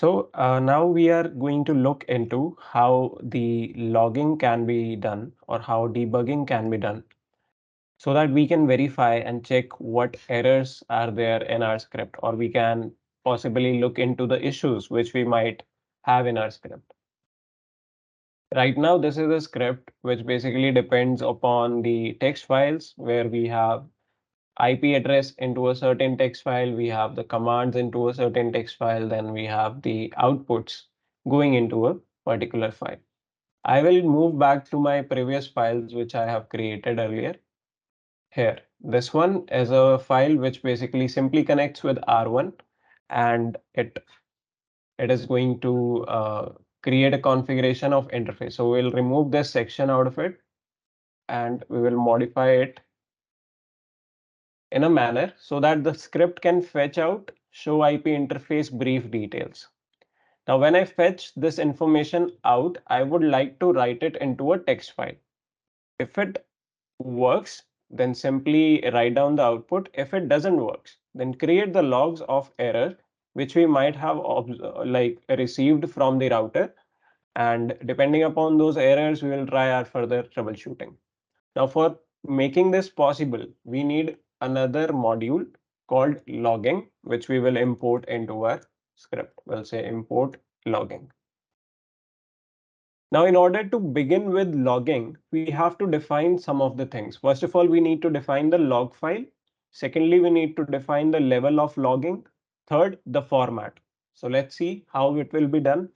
Now we are going to look into how the logging can be done or how debugging can be done so that we can verify and check what errors are there in our script, or we can possibly look into the issues which we might have in our script. Right now, this is a script which basically depends upon the text files where we have IP address into a certain text file, we have the commands into a certain text file, then we have the outputs going into a particular file. I will move back to my previous files which I have created earlier. Here, this one is a file which basically simply connects with R1, and it is going to create a configuration of interface. So we'll remove this section out of it and we will modify it in a manner so that the script can fetch out show IP interface brief details. Now, when I fetch this information out, I would like to write it into a text file. If it works, then simply write down the output. If it doesn't work, then create the logs of error which we might have received from the router, and depending upon those errors, we will try our further troubleshooting. Now, for making this possible, we need another module called logging, which we will import into our script. We'll say import logging. Now, in order to begin with logging, we have to define some of the things. First of all, we need to define the log file. Secondly, we need to define the level of logging. Third, the format. So let's see how it will be done.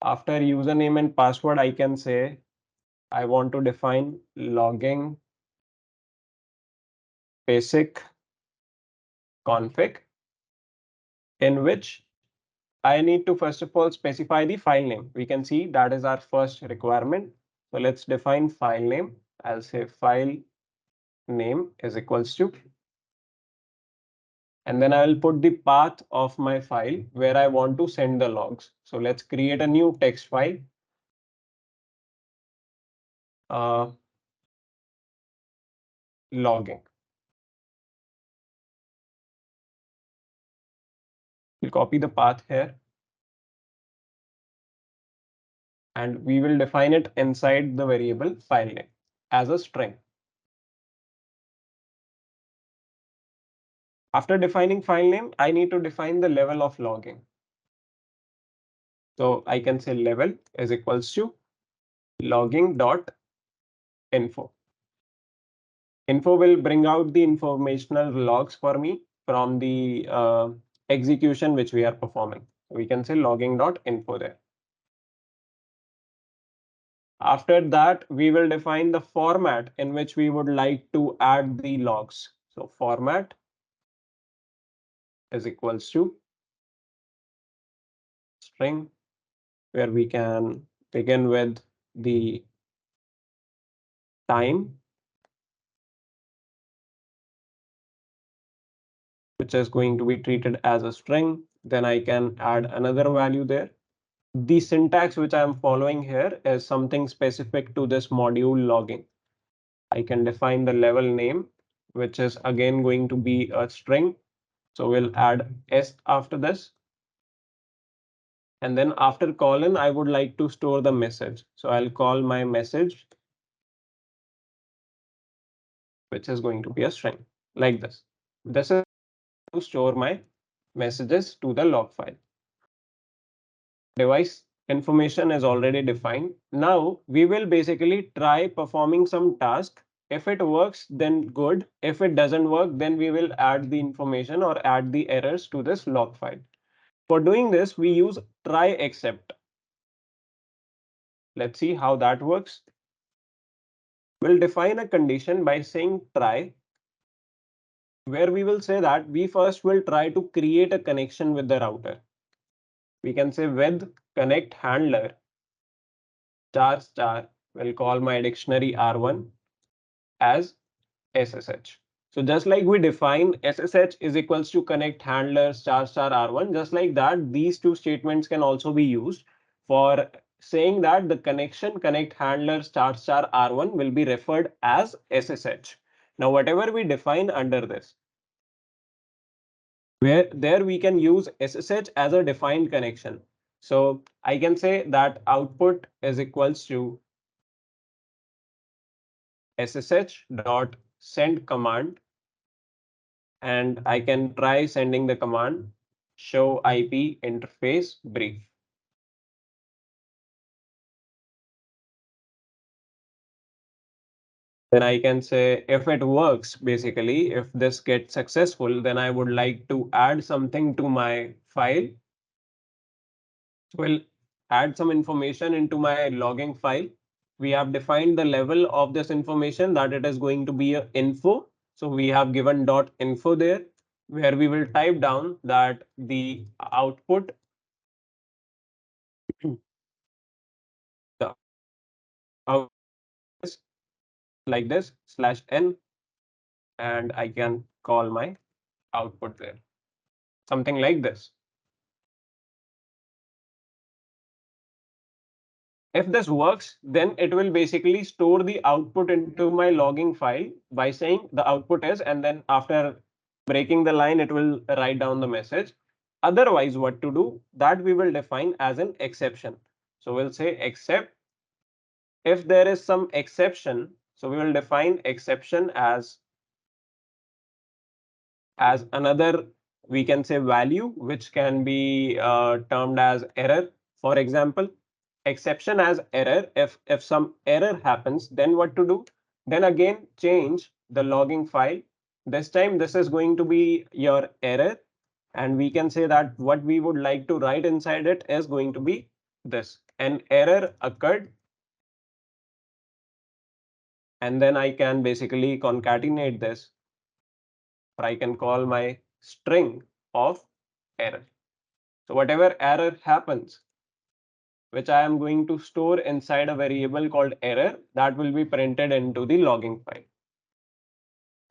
After username and password, I can say I want to define logging basic config, in which I need to first of all specify the file name. We can see that is our first requirement. So let's define file name. I'll say file name is equals to, and then I will put the path of my file where I want to send the logs. So let's create a new text file. Logging. We'll copy the path here, and we will define it inside the variable file name as a string. After defining file name, I need to define the level of logging. So I can say level is equals to logging.info. Info will bring out the informational logs for me from the execution which we are performing. We can say logging.info there. After that, we will define the format in which we would like to add the logs. So format is equals to string, where we can begin with the time, which is going to be treated as a string. Then I can add another value there. The syntax which I am following here is something specific to this module logging. I can define the level name, which is again going to be a string. So we'll add s after this. And then after colon, I would like to store the message. So I'll call my message, which is going to be a string like this. This is to store my messages to the log file. Device information is already defined. Now we will basically try performing some task. If it works, then good. If it doesn't work, then we will add the information or add the errors to this log file. For doing this, we use try except. Let's see how that works. We'll define a condition by saying try, where we will say that we first will try to create a connection with the router. We can say with connect handler **, will call my dictionary R1 as SSH. So just like we define SSH is equals to connect handler **R1, just like that, these two statements can also be used for saying that the connection connect handler **R1 will be referred as SSH. Now, whatever we define under this, where there we can use SSH as a defined connection. So I can say that output is equals to SSH dot send command, and I can try sending the command show IP interface brief. Then I can say if it works, basically, if this gets successful, then I would like to add something to my file. So we'll add some information into my logging file. We have defined the level of this information that it is going to be a info. So we have given dot info there, where we will type down that the output, the output is like this slash n, and I can call my output there, something like this. If this works, then it will basically store the output into my logging file by saying the output is, and then after breaking the line, it will write down the message. Otherwise, what to do, that we will define as an exception. So we'll say except if there is some exception. So we will define exception as another, we can say, value which can be termed as error. For example, exception as error. If some error happens, then what to do, then again change the logging file. This time this is going to be your error, and we can say that what we would like to write inside it is going to be this: an error occurred, and then I can basically concatenate this, or I can call my string of error. So whatever error happens, which I am going to store inside a variable called error, that will be printed into the logging file.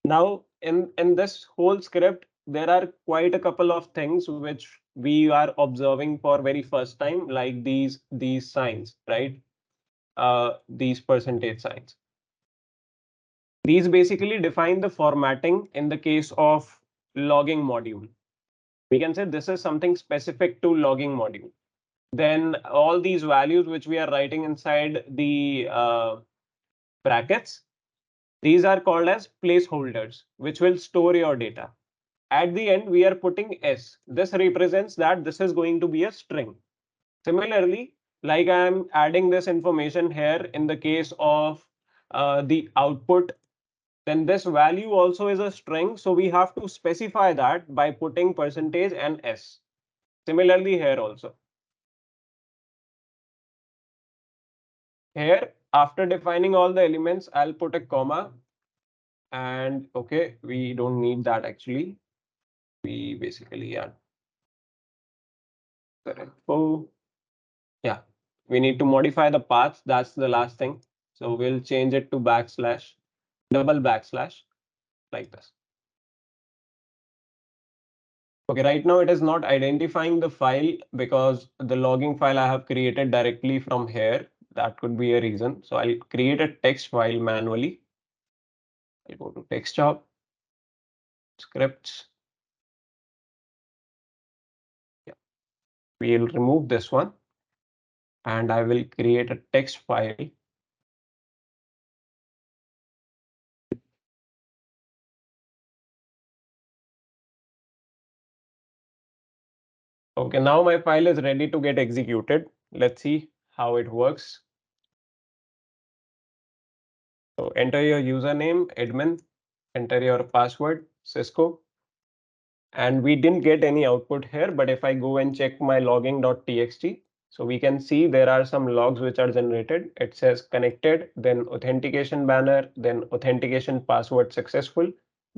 Now, in this whole script, there are quite a couple of things which we are observing for very first time, like these signs, right? These percentage signs. These basically define the formatting in the case of logging module. We can say this is something specific to logging module. Then all these values which we are writing inside the brackets, these are called as placeholders, which will store your data. At the end, we are putting S. This represents that this is going to be a string. Similarly, like I am adding this information here in the case of the output, then this value also is a string. So we have to specify that by putting percentage and S. Similarly here also. Here, after defining all the elements, I'll put a comma, and okay, we don't need that actually. We basically add the info. Yeah, we need to modify the path. That's the last thing. So we'll change it to backslash, double backslash, like this. Okay, right now it is not identifying the file because the logging file I have created directly from here. That could be a reason. So I'll create a text file manually. I'll go to text job, scripts. Yeah, we'll remove this one, and I will create a text file. Okay, now my file is ready to get executed. Let's see how it works. So enter your username, admin, enter your password, Cisco. And we didn't get any output here, but if I go and check my logging.txt, so we can see there are some logs which are generated. It says connected, then authentication banner, then authentication password successful.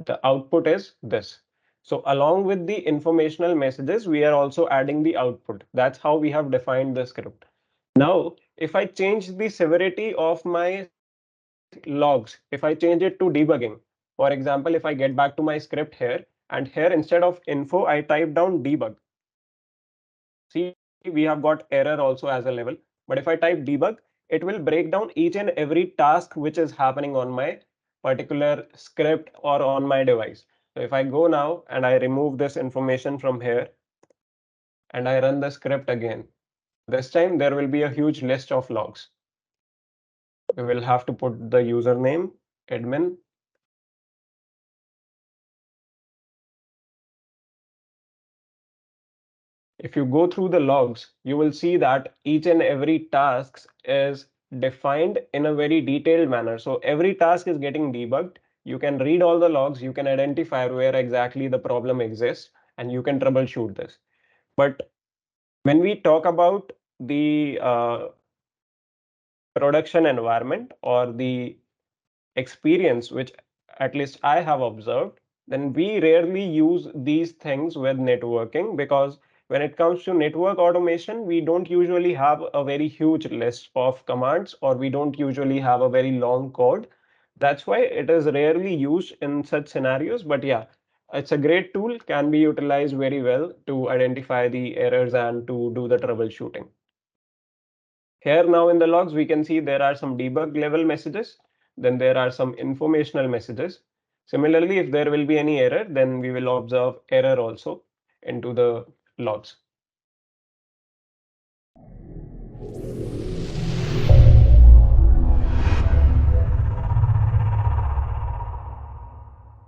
The output is this. So along with the informational messages, we are also adding the output. That's how we have defined the script. Now, if I change the severity of my logs, if I change it to debugging, for example, if I get back to my script here, and here instead of info, I type down debug. See, we have got error also as a level. But if I type debug, it will break down each and every task which is happening on my particular script or on my device. So if I go now and I remove this information from here and I run the script again, this time there will be a huge list of logs. We will have to put the username, admin. If you go through the logs, you will see that each and every task is defined in a very detailed manner. So every task is getting debugged. You can read all the logs, you can identify where exactly the problem exists, and you can troubleshoot this. But when we talk about the production environment or the experience, which at least I have observed, then we rarely use these things with networking, because when it comes to network automation, we don't usually have a very huge list of commands, or we don't usually have a very long code. That's why it is rarely used in such scenarios. But yeah, it's a great tool, can be utilized very well to identify the errors and to do the troubleshooting. Here now in the logs, we can see there are some debug level messages. Then there are some informational messages. Similarly, if there will be any error, then we will observe error also into the logs.